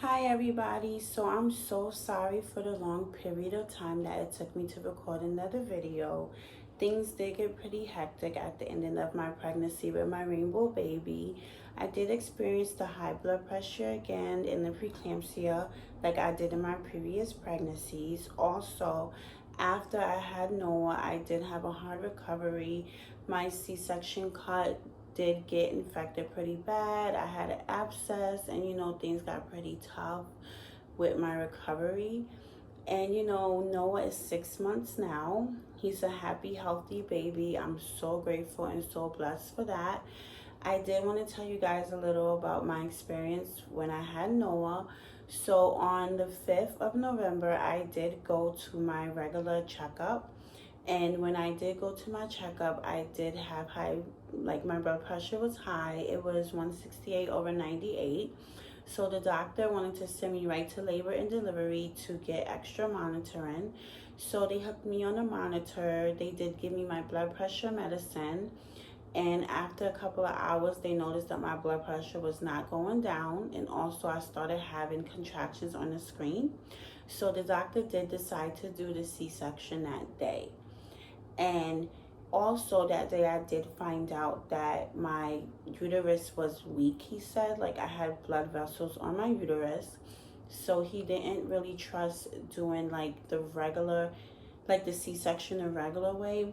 Hi everybody, so I'm so sorry for the long period of time that it took me to record another video. Things did get pretty hectic at the ending of my pregnancy with my rainbow baby. I did experience the high blood pressure again and the preeclampsia like I did in my previous pregnancies. Also, after I had Noah, I did have a hard recovery. My C-section cut did get infected pretty bad. I had an abscess, and things got pretty tough with my recovery. And Noah is 6 months now. He's a happy, healthy baby. I'm so grateful and so blessed for that. I did want to tell you guys a little about my experience when I had Noah. So on the 5th of November, I did go to my regular checkup. And when I did go to my checkup, I did have my blood pressure was high. It was 168 over 98. So the doctor wanted to send me right to labor and delivery to get extra monitoring. So they hooked me on a monitor. They did give me my blood pressure medicine. And after a couple of hours, they noticed that my blood pressure was not going down. And also I started having contractions on the screen. So the doctor did decide to do the C-section that day. And also that day I did find out that my uterus was weak, he said. Like I had blood vessels on my uterus. So he didn't really trust doing the C-section the regular way.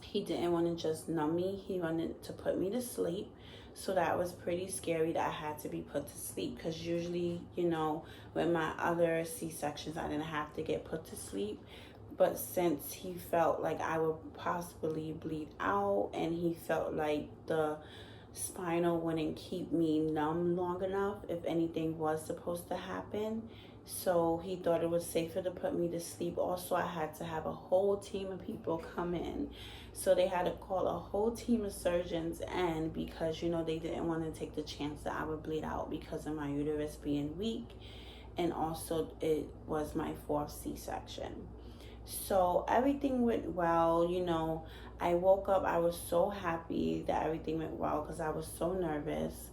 He didn't want to just numb me. He wanted to put me to sleep. So that was pretty scary that I had to be put to sleep, because usually, with my other C-sections, I didn't have to get put to sleep. But since he felt like I would possibly bleed out, and he felt like the spinal wouldn't keep me numb long enough if anything was supposed to happen, so he thought it was safer to put me to sleep. Also, I had to have a whole team of people come in. So they had to call a whole team of surgeons in, because, they didn't want to take the chance that I would bleed out because of my uterus being weak. And also it was my fourth C-section. So everything went well. I woke up, I was so happy that everything went well, because I was so nervous.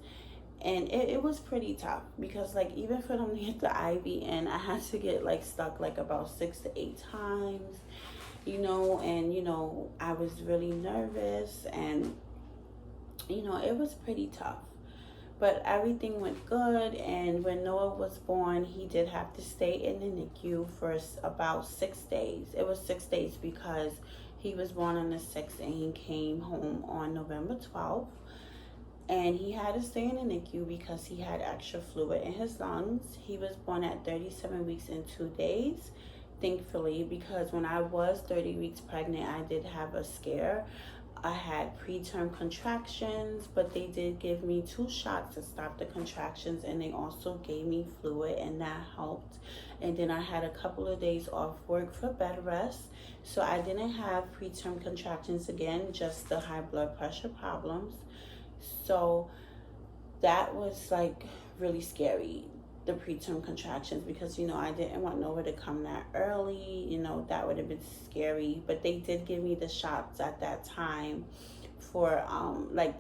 And it was pretty tough, because even for them to get the IV in, I had to get stuck about 6 to 8 times, and I was really nervous, and it was pretty tough. But everything went good, and when Noah was born, he did have to stay in the NICU for about 6 days. It was 6 days because he was born on the 6th and he came home on November 12th. And he had to stay in the NICU because he had extra fluid in his lungs. He was born at 37 weeks and 2 days, thankfully, because when I was 30 weeks pregnant, I did have a scare. I had preterm contractions, but they did give me 2 shots to stop the contractions, and they also gave me fluid, and that helped. And then I had a couple of days off work for bed rest, so I didn't have preterm contractions again, just the high blood pressure problems. So that was really scary, the preterm contractions, because I didn't want Noah to come that early. That would have been scary. But they did give me the shots at that time for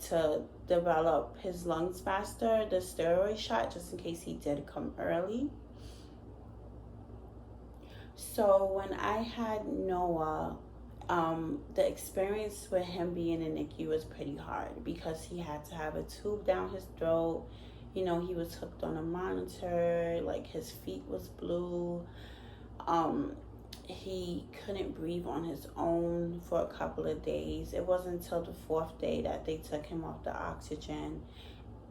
to develop his lungs faster, the steroid shot, just in case he did come early. So when I had Noah, the experience with him being in NICU was pretty hard, because he had to have a tube down his throat. He was hooked on a monitor, his feet was blue. He couldn't breathe on his own for a couple of days. It wasn't until the 4th day that they took him off the oxygen,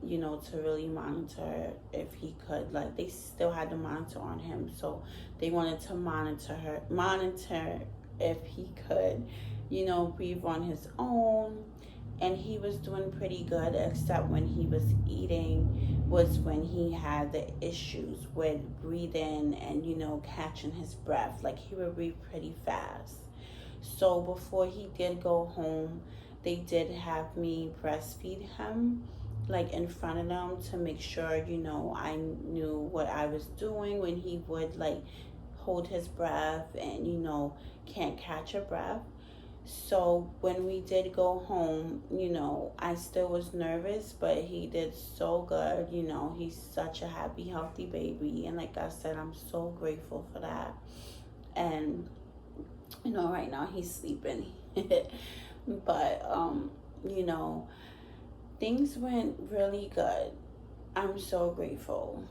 to really monitor if he could. They still had the monitor on him, so they wanted to monitor if he could, breathe on his own. And he was doing pretty good, except when he was eating was when he had the issues with breathing and, catching his breath. He would breathe pretty fast. So before he did go home, they did have me breastfeed him, in front of them, to make sure, I knew what I was doing when he would, hold his breath and, can't catch a breath. So when we did go home, I still was nervous, but he did so good. He's such a happy, healthy baby. And like I said, I'm so grateful for that. And, right now he's sleeping. But, things went really good. I'm so grateful.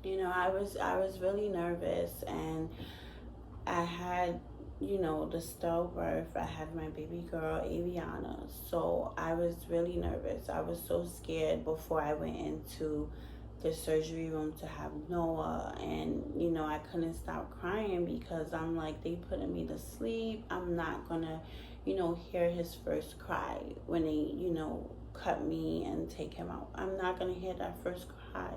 I was really nervous, and I had, the stillbirth. I had my baby girl, Aviana. So I was really nervous. I was so scared before I went into the surgery room to have Noah. And, I couldn't stop crying because I'm like, they putting me to sleep. I'm not going to, hear his first cry when they, cut me and take him out. I'm not going to hear that first cry.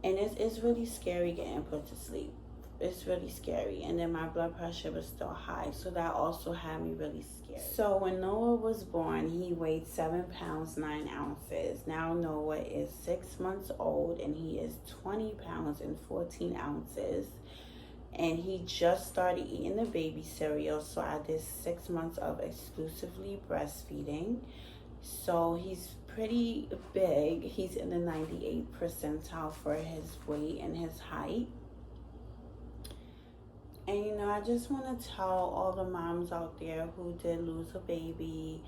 And it's really scary getting put to sleep. It's really scary. And then my blood pressure was still high, so that also had me really scared. So when Noah was born, he weighed 7 pounds 9 ounces. Now Noah is 6 months old, and he is 20 pounds and 14 ounces. And he just started eating the baby cereal, so I did 6 months of exclusively breastfeeding. So he's pretty big. He's in the 98th percentile for his weight and his height. And I just want to tell all the moms out there who did lose a baby,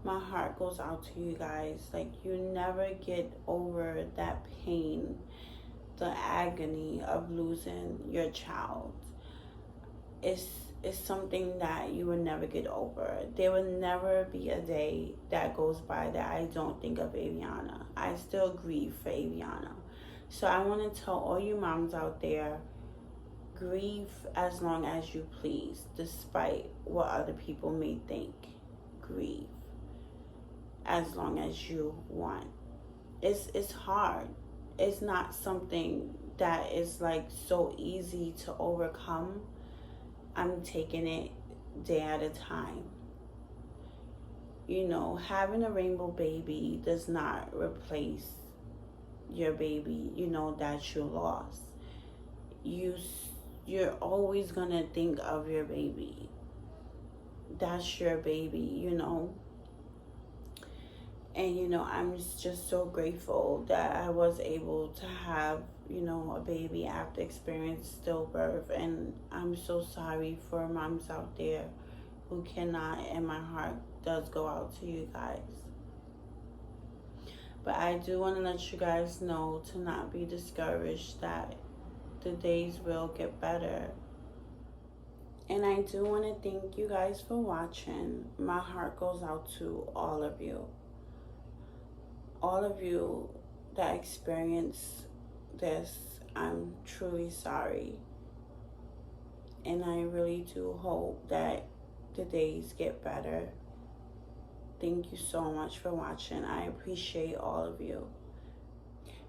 my heart goes out to you guys. Like, you never get over that pain, the agony of losing your child. It's something that you will never get over. There will never be a day that goes by that I don't think of Aviana. I still grieve for Aviana. So I want to tell all you moms out there, grieve as long as you please, despite what other people may think. Grieve as long as you want. It's hard. It's not something that is like so easy to overcome. I'm taking it day at a time. Having a rainbow baby does not replace your baby, that you lost. You're always gonna think of your baby. That's your baby, And, I'm just so grateful that I was able to have, a baby after experiencing stillbirth. And I'm so sorry for moms out there who cannot, and my heart does go out to you guys. But I do want to let you guys know to not be discouraged, that the days will get better. And I do want to thank you guys for watching. My heart goes out to all of you. All of you that experience this, I'm truly sorry. And I really do hope that the days get better. Thank you so much for watching. I appreciate all of you.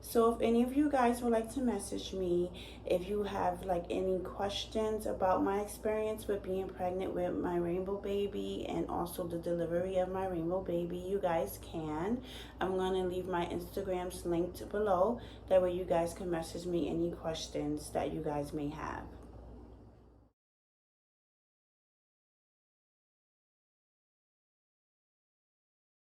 So if any of you guys would like to message me, if you have like any questions about my experience with being pregnant with my rainbow baby and also the delivery of my rainbow baby, you guys can. I'm going to leave my Instagrams linked below. That way you guys can message me any questions that you guys may have.